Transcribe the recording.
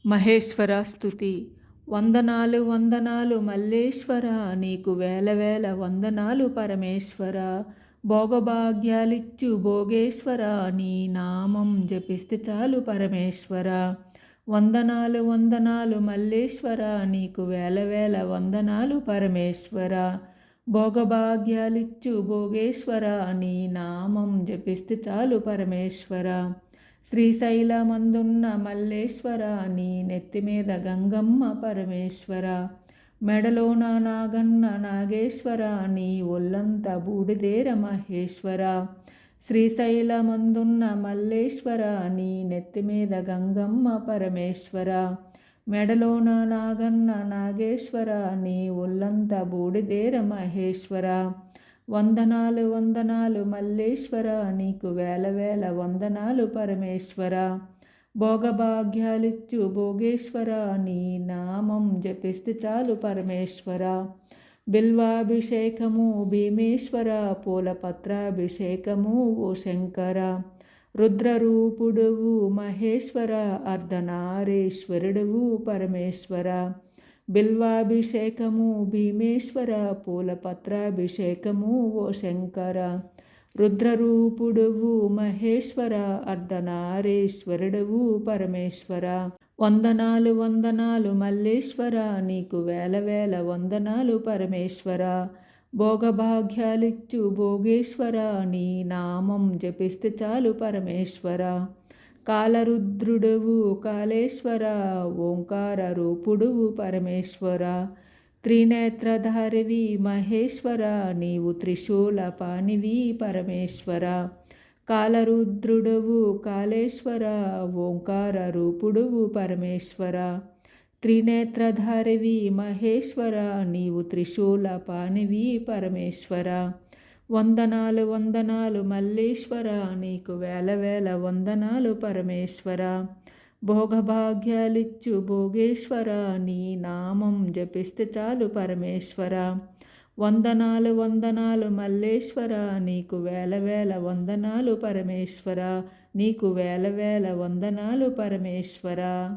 మహేశ్వర స్తుతి. వందనాలు వందనాలు మల్లేశ్వర, నీకు వేల వేల వందనాలు పరమేశ్వర. భోగభాగ్యాలిచ్చు భోగేశ్వర, నీ నామం జపిస్తే చాలు పరమేశ్వర. వందనాలు వందనాలు మల్లేశ్వర, నీకు వేల వేల వందనాలు పరమేశ్వర. భోగభాగ్యాలిచ్చు భోగేశ్వర, నీ నామం జపిస్తే చాలు పరమేశ్వర. శ్రీశైలమందున్న మల్లేశ్వర, నీ నెత్తిమీద గంగమ్మ పరమేశ్వర. మెడలోన నాగన్న నాగేశ్వర, నీ ఒళ్ళంత బూడిదేర మహేశ్వర. శ్రీశైలమందున్న మల్లేశ్వర, నీ నెత్తిమీద గంగమ్మ పరమేశ్వర. మెడలోన నాగన్న నాగేశ్వర, నీ ఒళ్ళంత బూడిదేర మహేశ్వర. వందనాలు వందనాలు మల్లేశ్వర, నీకు వేల వేల వందనాలు పరమేశ్వర. భోగభాగ్యాలిచ్చు భోగేశ్వర, నీ నామం జపిస్తే చాలు పరమేశ్వర. బిల్వాభిషేకము భీమేశ్వర, పూలపత్రాభిషేకము ఓ శంకర. రుద్రరూపుడువు మహేశ్వర, అర్ధనారీశ్వరుడువు పరమేశ్వర. బిల్వాభిషేకము భీమేశ్వర, పూలపత్రాభిషేకము ఓ శంకర. రుద్రరూపుడువు మహేశ్వర, అర్ధనారీశ్వరుడువు పరమేశ్వర. వందనాలు వందనాలు మల్లేశ్వర, నీకు వేల వేల వందనాలు పరమేశ్వర. భోగభాగ్యాలిచ్చు భోగేశ్వర, నీ నామం జపిస్తే చాలు పరమేశ్వర. కాలరుద్రుడువు కాళేశ్వర, ఓంకార రూపుడువు పరమేశ్వర. త్రినేత్రధారివి మహేశ్వర, నీవు త్రిశూల పాణివి పరమేశ్వర. కాలరుద్రుడువు కాళేశ్వర, ఓంకార రూపుడువు పరమేశ్వర. త్రినేత్రధారివి మహేశ్వర, నీవు త్రిశూల పాణివి పరమేశ్వర. వందనాలు వందనాలు మల్లేశ్వర, నీకు వేల వేల వందనాలు పరమేశ్వర. భోగభాగ్యాలిచ్చు భోగేశ్వర, నీ నామం జపిస్తే చాలు పరమేశ్వర. వందనాలు వందనాలు మల్లేశ్వర, నీకు వేల వేల వందనాలు పరమేశ్వర. నీకు వేల వేల వందనాలు పరమేశ్వర.